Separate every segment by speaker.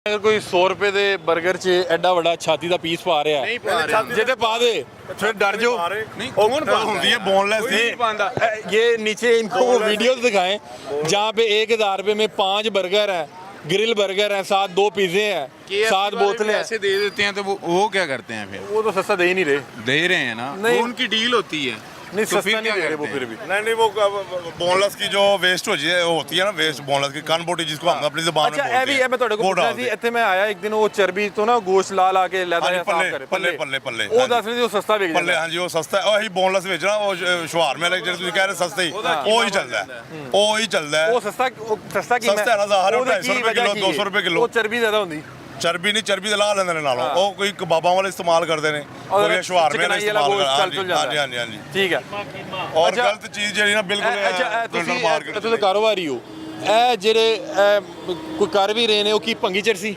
Speaker 1: अगर कोई 100 रुपए दे बर्गर च एडा बड़ा छाती का पीस पा रहा है जे ते पा दे फिर डर जाओ
Speaker 2: नहीं कौन होती है बोनलेस
Speaker 1: नहीं ये नीचे इनको वो वीडियो दिखाएं जहाँ पे 1000 रुपए में 5 बर्गर है, ग्रिल बर्गर है, साथ 2 पिज्जे हैं, 7 बोतलें
Speaker 2: ऐसे दे देते हैं तो वो क्या करते हैं फिर?
Speaker 1: वो तो सस्ता दे ही नहीं रहे।
Speaker 2: दे रहे हैं ना, वो उनकी डील होती है।
Speaker 1: नहीं
Speaker 2: तो
Speaker 1: सस्ता नहीं दे रहे वो फिर भी।
Speaker 3: नहीं वो बोनलेस की जो वेस्ट होती है ना, वेस्ट बोनलेस की कान बोटी जिसको हम अपनी ज़बान में
Speaker 1: अच्छा
Speaker 3: बोलते हैं।
Speaker 1: मैं ਤੁਹਾਡੇ ਕੋਲ ਪੁੱਛਣਾ ਸੀ ਇੱਥੇ ਮੈਂ ਆਇਆ ਇੱਕ ਦਿਨ ਉਹ ਚਰਬੀ ਤੋਂ ਨਾ ਗੋਸ਼ਤ ਲਾ ਕੇ ਲੈਦਾ ਜਾਂ ਸਾਫ ਕਰੇ
Speaker 3: ਪੱਲੇ
Speaker 1: ਉਹ ਦੱਸ ਰਹੇ ਸੀ ਉਹ ਸਸਤਾ ਵੇਚ
Speaker 3: ਪੱਲੇ ਹਾਂਜੀ ਉਹ ਸਸਤਾ ਉਹ ਹੀ ਬੋਨਲੈਸ ਵੇਚਣਾ ਉਹ ਸ਼ਵਾਰ ਮੇਲੇ ਜਿਹੜੇ ਤੁਸੀਂ ਕਹਿ ਰਹੇ ਸਸਤੇ ਹੀ ਉਹ ਹੀ ਚੱਲਦਾ ਉਹ ਹੀ ਚੱਲਦਾ
Speaker 1: ਉਹ ਸਸਤਾ ਕੀ
Speaker 3: ਸਸਤਾ ਨਾ 250 ਰੁਪਏ ਕਿਲੋ 200 ਰੁਪਏ ਕਿਲੋ
Speaker 1: ਉਹ ਚਰਬੀ ਜ਼ਿਆਦਾ ਹੁੰਦੀ
Speaker 3: ਚਰਬੀ ਨਹੀਂ ਚਰਬੀ ਦੇ ਲਾ ਲੈਂਦੇ ਨੇ ਨਾਲੋਂ ਉਹ ਕੋਈ ਕਬਾਬਾਂ ਵਾਲੇ ਇਸਤੇਮਾਲ ਕਰਦੇ ਨੇ ਕੋਈ ਸ਼ਵਾਰ ਮੇਲੇ ਇਸਤੇਮਾਲ ਕਰਦੇ ਹਾਂਜੀ ਹਾਂਜੀ
Speaker 1: ਠੀਕ ਹੈ
Speaker 3: ਔਰ ਗਲਤ ਚੀਜ਼ ਜਿਹੜੀ ਨਾ ਬਿਲਕੁਲ
Speaker 1: ਅੱਛਾ ਤੁਸੀਂ ਕਾਰੋਬਾਰੀ ਹੋ ਇਹ ਜਿਹੜੇ ਕੋਈ ਕਰ ਵੀ ਰਹੇ ਨੇ ਉਹ ਕੀ ਭੰਗੀ ਚਰਸੀ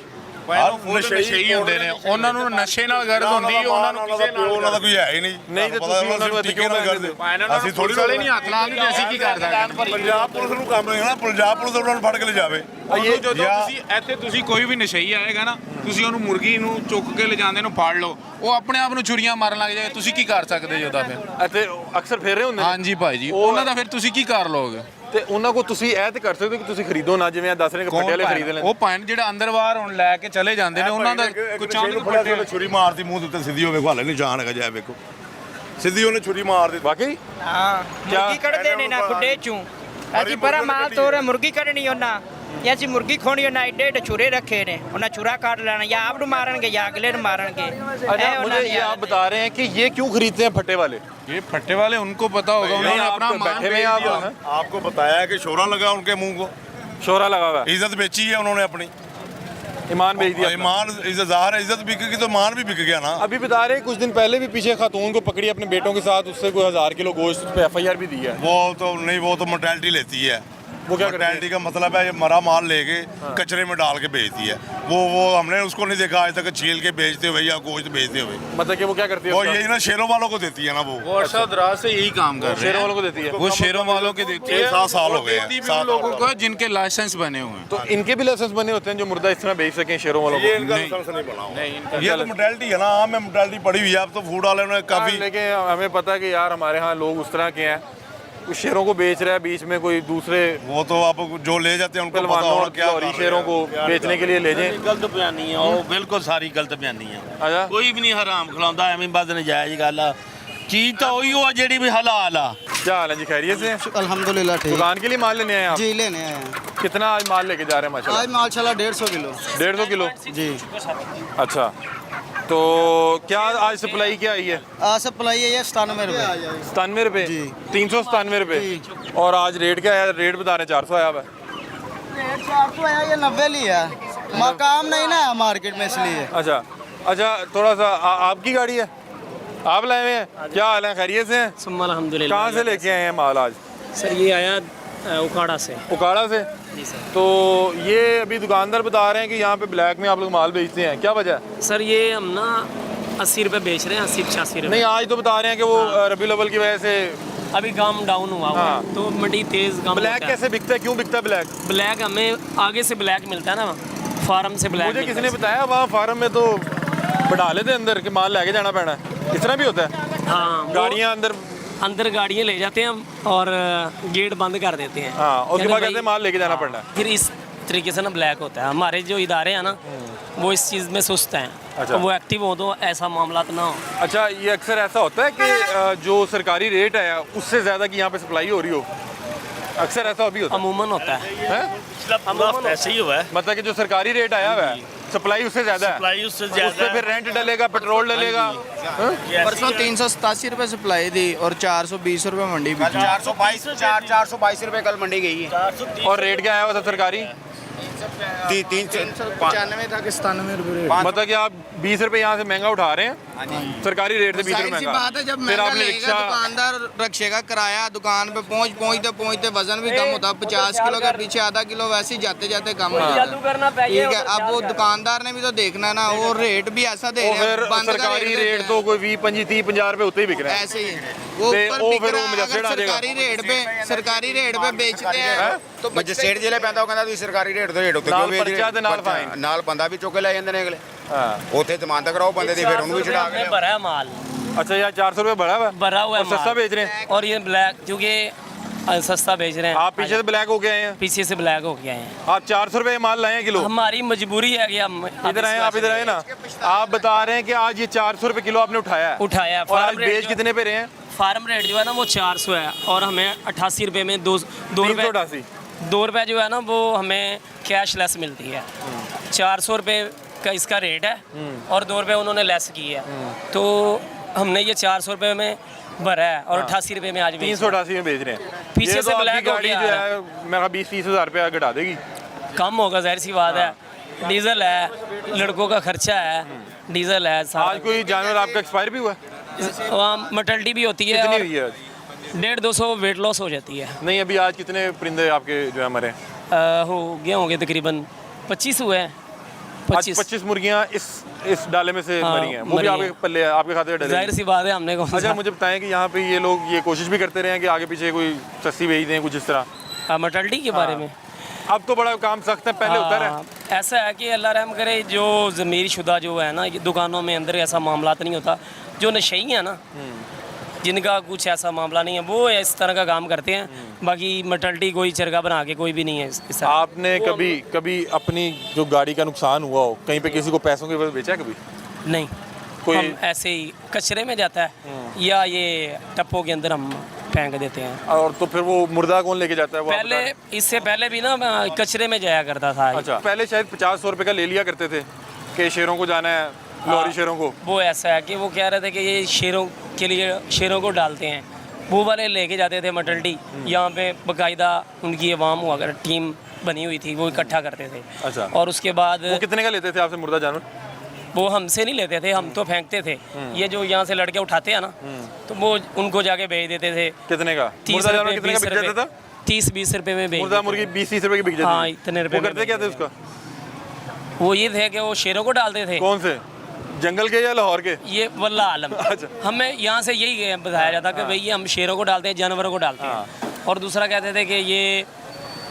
Speaker 2: ਨਸ਼ੇ ਹੀ ਹੁੰਦੇ ਨੇ ਉਹਨਾਂ ਨੂੰ ਨਸ਼ੇ ਨਾਲ ਗਰਜ਼ ਹੁੰਦੀ ਉਹਨਾਂ ਨੂੰ ਕਿਸੇ ਨਾਲ
Speaker 3: ਉਹਨਾਂ ਦਾ ਕੋਈ ਹੈ ਹੀ ਨਹੀਂ
Speaker 1: ਨਹੀਂ ਤੇ ਤੁਸੀਂ ਉਹਨਾਂ ਨੂੰ
Speaker 3: ਟੀਕੇ ਨਾਲ ਕਰਦੇ
Speaker 2: ਅਸੀਂ ਥੋੜੀ ਵਾਲੇ ਨਹੀਂ ਹੱਥ ਲਾਉਂਦੇ ਤੇ ਅਸੀਂ ਕੀ ਕਰਦਾ
Speaker 3: ਪੰਜਾਬ ਪੁਲਿਸ ਨੂੰ ਕੰਮ ਨਹੀਂ ਨਾ ਪੰਜਾਬ ਪੁਲਿਸ ਉਹਨਾਂ ਨੂੰ ਫੜ ਕੇ ਲੈ ਜਾਵੇ
Speaker 2: ਜਦੋਂ ਤੁਸੀਂ ਇੱਥੇ ਤੁਸੀਂ ਕੋਈ ਵੀ ਨਸ਼ਈ ਆਏਗਾ ਨਾ ਤੁਸੀਂ ਉਹਨੂੰ ਮੁਰਗੀ ਨੂੰ ਚੁੱਕ ਕੇ ਲੈ ਜਾਂਦੇ ਨੂੰ ਫੜ ਲਓ ਉਹ ਆਪਣੇ ਆਪ ਨੂੰ ਛੁਰੀਆਂ ਮਾਰਨ ਲੱਗ ਜਾਏ ਤੁਸੀਂ ਕੀ ਕਰ ਸਕਦੇ ਜੋ ਉਹਦਾ ਫਿਰ
Speaker 1: ਇੱਥੇ ਅਕਸਰ ਫੇਰ ਰਹੇ ਹੁੰਦੇ
Speaker 2: ਹਾਂਜੀ ਭਾਈ ਜੀ ਉਹਨਾਂ ਦਾ ਫਿਰ ਤੁਸੀਂ ਕੀ ਕਰ ਲਓਗੇ
Speaker 1: ਤੇ ਉਹਨਾਂ ਕੋ ਤੁਸੀਂ ਇਹ ਤੇ ਕਰ ਸਕਦੇ ਹੋ ਕਿ ਤੁਸੀਂ ਖਰੀਦੋ ਨਾ ਜਿਵੇਂ ਆ ਦੱਸ ਰਹੇ ਕਿ ਪਟਿਆਲੇ ਖਰੀਦ ਲੈਣ
Speaker 2: ਉਹ ਪਾਣ ਜਿਹੜਾ ਅੰਦਰ ਬਾਹਰ ਹੁਣ ਲੈ ਕੇ ਚਲੇ ਜਾਂਦੇ ਨੇ ਉਹਨਾਂ ਦਾ ਕੁਛ ਆਂਦੇ
Speaker 3: ਛੁਰੀ ਮਾਰਦੀ ਮੂੰਹ ਦੇ ਉੱਤੇ ਸਿੱਧੀ ਹੋਵੇ ਹਾਲੇ ਨਿਸ਼ਾਨ ਹੈਗਾ ਜਾਏ ਵੇਖੋ ਸਿੱਧੀ ਉਹਨੇ ਛੁਰੀ ਮਾਰ ਦਿੱਤੀ
Speaker 1: ਵਾਕਈ
Speaker 4: ਹਾਂ ਮੁਰਗੀ ਕੱਢਦੇ ਨੇ ਨਾ ਖੁੱਡੇ ਚੋਂ ਅਸੀਂ ਪਰਾ ਮਾਲ ਤੋਰੇ ਮੁਰਗੀ ਕੱਢਣੀ ਉਹਨਾਂ ਜਾਂ ਅਸੀਂ ਮੁਰਗੀ ਖੋਣੀ ਉਹਨਾਂ ਏਡੇ ਛੁਰੇ ਰੱਖੇ ਨੇ ਉਹਨਾਂ ਛੁਰਾ ਕੱਢ ਲੈਣਾ ਜਾਂ ਆਪ ਨੂੰ ਮਾਰਨਗੇ ਜਾਂ ਅਗਲੇ ਨੂੰ ਮਾਰਨਗੇ
Speaker 1: अच्छा मुझे ये आप बता रहे हैं कि ये क्यों खरीदते हैं फट्टे वाले
Speaker 2: ये फट्टे वाले उनको पता होगा उन्होंने अपना मान
Speaker 1: बैठे हुए आप
Speaker 3: आपको बताया है कि शोरा लगा उनके मुंह को
Speaker 1: शोरा लगा हुआ है
Speaker 3: इज्जत बेची है उन्होंने अपनी
Speaker 1: ईमान बेच दिया
Speaker 3: ईमान इज्जत ज़ाहिर है इज्जत बिकेगी तो ईमान भी बिक गया ना
Speaker 1: अभी बता रहे हैं कुछ दिन पहले भी पीछे खातून को पकड़ी अपने बेटों के साथ उससे कोई 1000 किलो गोश्त पे FIR भी दी है
Speaker 3: वो तो नहीं वो तो मोर्टेलिटी लेती है
Speaker 1: वो क्या
Speaker 3: मोर्टेलिटी का मतलब है ये मरा माल लेके कचरे में डाल के बेचती है वो हमने उसको नहीं देखा आज तक छील के बेचते हुए या गोश्त बेचते हुए
Speaker 1: मतलब कि वो क्या करती है
Speaker 3: वो यही ना शेरों वालों को देती है ना वो
Speaker 2: वर्षा दराज से यही काम कर रहे हैं
Speaker 1: शेरों वालों को देती है
Speaker 2: वो शेरों वालों के देती है
Speaker 3: 7 साल हो गए
Speaker 2: देती भी उन लोगों को जिनके लाइसेंस बने हुए हैं
Speaker 1: तो इनके भी लाइसेंस बने होते हैं जो मुर्दा इस तरह बेच सकें शेरों वालों
Speaker 3: ये
Speaker 1: को
Speaker 3: इनका लाइसेंस नहीं बना हुआ ये तो मोर्टेलिटी है ना हमें मोर्टेलिटी पड़ी हुई है अब तो फूड वाले ने काफी
Speaker 1: लेकिन हमें पता है कि यार हमारे यहाँ लोग उस तरह के हैं कुछ शेरों को बेच रहा है बीच में कोई दूसरे
Speaker 3: वो तो आप जो ले जाते हैं उनको पता
Speaker 1: पहलवानों
Speaker 3: होगा
Speaker 1: और
Speaker 3: क्या
Speaker 1: लाहौरी शेरों को बेचने के लिए ले जाएं
Speaker 5: गलत बयानी है वो बिल्कुल सारी गलत बयानी है
Speaker 1: अच्छा
Speaker 5: कोई भी नहीं हराम खिलाता एवं बस नजायज गल चीज तो वही हो जेड़ी भी हलाल आ
Speaker 1: क्या हाल है जी खैरियत से हैं?
Speaker 6: अल्हम्दुलिल्लाह ठीक।
Speaker 1: दुकान के लिए माल लेने आए हैं आप
Speaker 6: जी लेने आए हैं।
Speaker 1: कितना आज माल लेके जा रहे हैं माशाल्लाह
Speaker 6: आज माल चला 150 किलो।
Speaker 1: 150 किलो
Speaker 6: जी।
Speaker 1: अच्छा तो क्या आज सप्लाई क्या आई है
Speaker 6: आज सप्लाई है 97 रुपये।
Speaker 1: 97 रुपये
Speaker 6: जी।
Speaker 1: 397 रुपये और आज रेट क्या है रेट बता रहे 400 आया हुआ है
Speaker 6: रेट 400 है ये 90 ली है मकाम नहीं ना है मार्केट में इसलिए।
Speaker 1: अच्छा अच्छा थोड़ा सा आपकी गाड़ी है आप लाए हुए हैं क्या हाल है खैरियत से हैं
Speaker 7: अल्हम्दुलिल्लाह।
Speaker 1: कहाँ से लेके आए हैं माल आज
Speaker 7: सर ये आया उकाड़ा से।
Speaker 1: उकाड़ा से
Speaker 7: जी सर।
Speaker 1: तो ये अभी दुकानदार बता रहे हैं कि यहाँ पे ब्लैक में आप लोग माल बेचते हैं क्या वजह है
Speaker 7: सर ये हम ना 80 रुपये बेच रहे हैं 80-85 रुपये।
Speaker 1: नहीं आज तो बता रहे हैं कि वो रबी अव्वल की वजह से
Speaker 7: अभी काम डाउन हुआ हुआ
Speaker 1: हाँ।
Speaker 7: है, तो मंडी तेज काम
Speaker 1: ब्लैक
Speaker 7: होता है।
Speaker 1: कैसे बिकता है क्यों बिकता है ब्लैक
Speaker 7: ब्लैक हमें आगे से ब्लैक मिलता है ना फार्म से ब्लैक
Speaker 1: मुझे किसी ने बताया वहाँ फार्म में तो बढ़ा लेते अंदर कि माल लेके जाना पैना है इस तरह भी होता है
Speaker 7: हाँ
Speaker 1: गाड़ियाँ
Speaker 7: अंदर गाड़ियाँ ले जाते हैं हम और गेट बंद कर देते हैं।
Speaker 1: हाँ उसके बाद
Speaker 7: भाई-
Speaker 1: कहते हैं माल लेके जाना पड़ना है
Speaker 7: फिर इस तरीके से ना ब्लैक होता है हमारे जो इदारे हैं ना वो इस चीज़ में सुस्त हैं।
Speaker 1: अच्छा।
Speaker 7: तो वो एक्टिव हो तो ऐसा मामला ना हो।
Speaker 1: अच्छा ये अक्सर ऐसा होता है कि जो सरकारी रेट है उससे ज़्यादा की यहाँ पे सप्लाई हो रही हो अक्सर ऐसा भी होता
Speaker 7: अमूमन होता है।
Speaker 1: है
Speaker 5: ऐसे ही हुआ है
Speaker 1: मतलब कि जो सरकारी रेट आया हुआ है सप्लाई उससे ज़्यादा है
Speaker 5: सप्लाई उससे
Speaker 1: उस
Speaker 5: ज्यादा
Speaker 1: पे फिर रेंट डलेगा पेट्रोल डलेगा हाँ?
Speaker 6: परसों 387 रुपये सप्लाई दी और 420 रुपये मंडी भी।
Speaker 8: 422 रुपये कल मंडी गई है
Speaker 1: और रेट क्या आया हुआ था सरकारी
Speaker 6: 95 था कि 97 रुपये।
Speaker 1: मतलब कि आप 20 रुपए यहाँ से महंगा उठा रहे हैं सरकारी रेट से 20 रुपए
Speaker 6: जाहिर सी
Speaker 1: महंगा
Speaker 6: बात है जब
Speaker 1: फिर
Speaker 6: महंगा
Speaker 1: आपने
Speaker 6: लेगा
Speaker 1: रिक्शा
Speaker 6: दुकानदार रखेगा किराया दुकान पे पहुंचते वजन भी कम होता है 50 किलो के पीछे आधा किलो वैसे ही जाते जाते कम हो जाता है। ठीक है अब वो दुकानदार ने भी तो देखना है ना वो रेट भी ऐसा दे
Speaker 1: और
Speaker 6: रहे हैं
Speaker 1: फिर
Speaker 6: बंद का
Speaker 1: सरकारी
Speaker 6: देते
Speaker 1: रेट
Speaker 6: हैं।
Speaker 1: तो कोई 20 25 30 50 रुपए उतने ही बिक रहे हैं
Speaker 6: ऐसे ही है। वो
Speaker 1: ਤੇ
Speaker 6: ऊपर
Speaker 1: ਉਹ
Speaker 6: बिक
Speaker 1: ਫਿਰ
Speaker 6: रहा
Speaker 1: ਉਹ
Speaker 6: है,
Speaker 1: ਮਜਿਸਟਰੇਟ
Speaker 6: अगर
Speaker 1: ਆ ਜਾਏਗਾ
Speaker 6: सरकारी रेट पे बेचते हैं तो
Speaker 8: ਮੈਜਿਸਟ੍ਰੇਟ ਜਿਹੜੇ ਪੈਂਦਾ ਉਹ ਕਹਿੰਦਾ ਤੁਸੀਂ ਸਰਕਾਰੀ ਰੇਟ ਤੋਂ ਰੇਟ ਉੱਤੇ
Speaker 1: ਨਾਲ
Speaker 8: ਕਿਉਂ ਵੇਚ ਰਹੇ
Speaker 1: ਪਰਚਾ ਤੇ ਨਾਲ
Speaker 8: ਪਰਚਾ,
Speaker 1: ਫਾਈਨ।
Speaker 8: ਨਾਲ ਬੰਦਾ ਵੀ ਚੁੱਕ ਕੇ ਲੈ ਜਾਂਦੇ ਨੇ ਅਗਲੇ
Speaker 1: हाँ
Speaker 8: ਉੱਥੇ ਜ਼ਮਾਨਤ ਕਰਾਓ ਬੰਦੇ ਦੀ ਫਿਰ ਉਹਨੂੰ ਵੀ ਛੁਡਾ
Speaker 7: हमने
Speaker 8: ਕੇ
Speaker 7: भरा है माल,
Speaker 1: अच्छा यार 400 रुपये बढ़ा हुआ है?
Speaker 7: भरा हुआ है
Speaker 1: और सस्ता
Speaker 7: माल।
Speaker 1: बेच रहे हैं
Speaker 7: और ये ब्लैक क्योंकि सस्ता बेच रहे हैं।
Speaker 1: आप पीछे से ब्लैक होके आए हैं
Speaker 7: पीछे से ब्लैक हो गया है।
Speaker 1: आप 400 रुपये माल लाए हैं किलो
Speaker 7: हमारी मजबूरी है कि हम
Speaker 1: इधर आए आप इधर आए ना आप बता रहे हैं कि आज ये 400 रुपये किलो आपने उठाया है
Speaker 7: उठाया है।
Speaker 1: और आज
Speaker 7: फार्म रेट
Speaker 1: बेच
Speaker 7: जो-
Speaker 1: कितने पे रहे हैं
Speaker 7: फार्म रेट जो है ना वो 400 है और हमें 88 रुपये में दो रुपये
Speaker 1: 388
Speaker 7: 2 रुपये जो है ना वो हमें कैश लेस मिलती है। 400 रुपये का इसका रेट है और 2 रुपये उन्होंने लेस की है, तो हमने ये 400 रुपये में भरा है और 88 रुपये में आज बेच रहे हैं।
Speaker 1: 388 में बेच रहे हैं
Speaker 7: पीछे
Speaker 1: ये
Speaker 7: से
Speaker 1: तो आपकी
Speaker 7: ब्लैक हो
Speaker 1: गाड़ी
Speaker 7: गया
Speaker 1: जो
Speaker 7: है।
Speaker 1: है मैं 20-30 हज़ार रुपया घटा देगी
Speaker 7: कम होगा, जाहिर सी बात है। डीजल है, लड़कों का खर्चा है, डीजल है,
Speaker 1: आज कोई जानवर आपका एक्सपायर भी हुआ है
Speaker 7: वहाँ मटल्टी भी होती है
Speaker 1: कितनी
Speaker 7: और
Speaker 1: हुई है आज
Speaker 7: 150-200 वेट लॉस हो जाती है।
Speaker 1: नहीं अभी आज कितने परिंदे आपके जो है मरे
Speaker 7: हो गए होंगे तकरीबन 25 हुए हैं।
Speaker 1: आज 25 मुर्गियां इस डाले में से
Speaker 7: हाँ,
Speaker 1: मरी हैं वो भी
Speaker 7: मरी
Speaker 1: आपके
Speaker 7: हैं।
Speaker 1: पल्ले आपके खाते में डले
Speaker 7: जाहिर सी बात है, हमने कौन
Speaker 1: अच्छा
Speaker 7: सा
Speaker 1: मुझे बताएं कि यहाँ पे ये लोग ये कोशिश भी करते रहे हैं कि आगे पीछे कोई सस्ती बेच दें कुछ इस तरह
Speaker 7: मटल्टी के बारे में
Speaker 1: अब तो बड़ा काम सख्त है पहले होता
Speaker 7: हाँ, ऐसा है कि अल्लाह रहम करे, जो ज़मीर शुदा जो है ना, ये दुकानों में अंदर ऐसा मामला नहीं होता। जो नशई है ना, जिनका कुछ ऐसा मामला नहीं है, वो इस तरह का काम करते हैं। बाकी मटल्टी कोई चरगा बना के कोई भी नहीं है इस तरह।
Speaker 1: आपने कभी अपनी जो गाड़ी का नुकसान हुआ हो कहीं पे किसी को पैसों की वजह से बेचा है कभी
Speaker 7: नहीं,
Speaker 1: कोई-
Speaker 7: हम ऐसे ही कचरे में जाता है या ये टप्पों के अंदर हम फेंक देते हैं।
Speaker 1: और तो फिर वो मुर्दा कौन लेके जाता है वो आप
Speaker 7: पहले
Speaker 1: बता रहे
Speaker 7: इससे पहले भी ना मैं कचरे में जाया करता था।
Speaker 1: हैं? अच्छा पहले शायद 50-100 रुपये का ले लिया करते थे कि शेरों को जाना है लॉरी शेरों को
Speaker 7: वो ऐसा है कि वो कह रहे थे कि ये शेरों के लिए शेरों को डालते हैं, वो वाले लेके जाते थे मटल्टी। यहाँ पे बाकायदा उनकी अवाम हुआ कर टीम बनी हुई थी, वो इकट्ठा करते थे।
Speaker 1: अच्छा।
Speaker 7: और उसके बाद
Speaker 1: वो कितने का लेते थे आपसे मुर्दा जानवर
Speaker 7: वो हमसे नहीं लेते थे, हम तो फेंकते थे। ये जो यहाँ से लड़के उठाते हैं ना, तो वो उनको जाके बेच देते थे।
Speaker 1: कितने का
Speaker 7: 30
Speaker 1: मुर्दा जानवर
Speaker 7: रुपये
Speaker 1: कितने का
Speaker 7: 20
Speaker 1: बिक जाता था
Speaker 7: रुपये 30-20 रुपये में बेच
Speaker 1: मुर्दा
Speaker 7: देते
Speaker 1: मुर्गी 20-30 रुपये की बिक जाती
Speaker 7: हाँ,
Speaker 1: थी।
Speaker 7: इतने रुपये
Speaker 1: वो
Speaker 7: में
Speaker 1: करते क्या थे
Speaker 7: बेच
Speaker 1: उसका
Speaker 7: थे। वो ये थे कि वो शेरों को डालते थे।
Speaker 1: कौन से जंगल के या लाहौर के
Speaker 7: ये वल्लाह आलम
Speaker 1: अच्छा।
Speaker 7: हमें यहाँ से यही बताया जाता कि भाई ये हम शेरों को डालते हैं, जानवरों को डालते हैं। और दूसरा कहते थे कि ये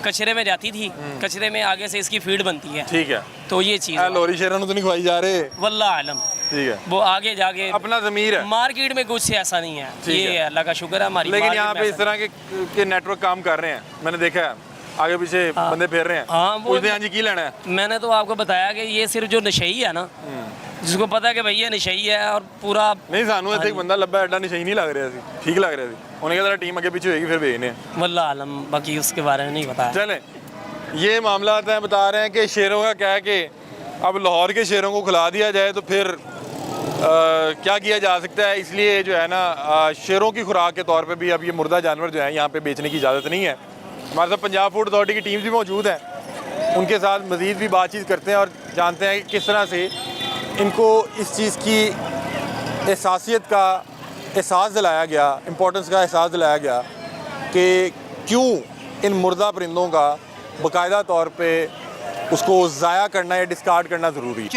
Speaker 7: कचरे में जाती थी, कचरे में आगे से इसकी फीड बनती है,
Speaker 1: ठीक है
Speaker 7: तो ये चीज़ है।
Speaker 1: लॉरी शेरों तो नहीं खवाई जा रहे
Speaker 7: वल्लाह आलम
Speaker 1: ठीक है
Speaker 7: वो आगे जाके
Speaker 1: अपना ज़मीर है
Speaker 7: मार्केट में कुछ ऐसा नहीं है।
Speaker 1: ठीक
Speaker 7: ये
Speaker 1: है।
Speaker 7: अल्लाह का शुक्र है हमारी
Speaker 1: लेकिन
Speaker 7: मार्केट
Speaker 1: यहाँ
Speaker 7: में
Speaker 1: पे इस
Speaker 7: ऐसा
Speaker 1: तरह के नेटवर्क काम कर रहे हैं मैंने देखा है आगे पीछे बंदे फेर रहे हैं
Speaker 7: हाँ, वो-
Speaker 1: पूछते हैं हाँ जी की लेना है
Speaker 7: नहीं। मैंने तो आपको बताया कि ये सिर्फ जो नशई है ना, जिसको पता है कि भैया नशई है और पूरा
Speaker 1: नहीं सानू ਇੱਥੇ ਇੱਕ ਬੰਦਾ ਲੱਭਾ ਐਡਾ ਨਿਸ਼ਾਨੀ ਨਹੀਂ ਲੱਗ ਰਿਹਾ ਸੀ ਠੀਕ ਲੱਗ ਰਿਹਾ ਸੀ ਉਹਨੇ ਕਹਿੰਦਾ ਟੀਮ ਅੱਗੇ ਪਿੱਛੇ ਹੋਏਗੀ ਫਿਰ ਵੇਚਨੇ ਆ
Speaker 7: वल्लाह आलम, बाकी उसके बारे में नहीं बताया।
Speaker 1: चलें ये मामला है बता रहे हैं कि शेरों का क्या है कि अब लाहौर के शेरों को खिला दिया जाए तो फिर क्या किया जा सकता है इसलिए जो है ना शेरों की खुराक के तौर पे भी अब ये मुर्दा जानवर जो है यहाँ पे बेचने की इजाज़त नहीं है। हमारे साथ पंजाब फूड अथॉरिटी की टीम भी मौजूद है, उनके साथ मज़ीद भी बातचीत करते हैं और जानते हैं कि किस तरह से इनको इस चीज़ की एहसासियत का एहसास दिलाया गया, इम्पोर्टेंस का एहसास दिलाया गया कि क्यों इन मुर्दा परिंदों का बाकायदा तौर पे उसको ज़ाया करना या डिस्कार्ड करना ज़रूरी है।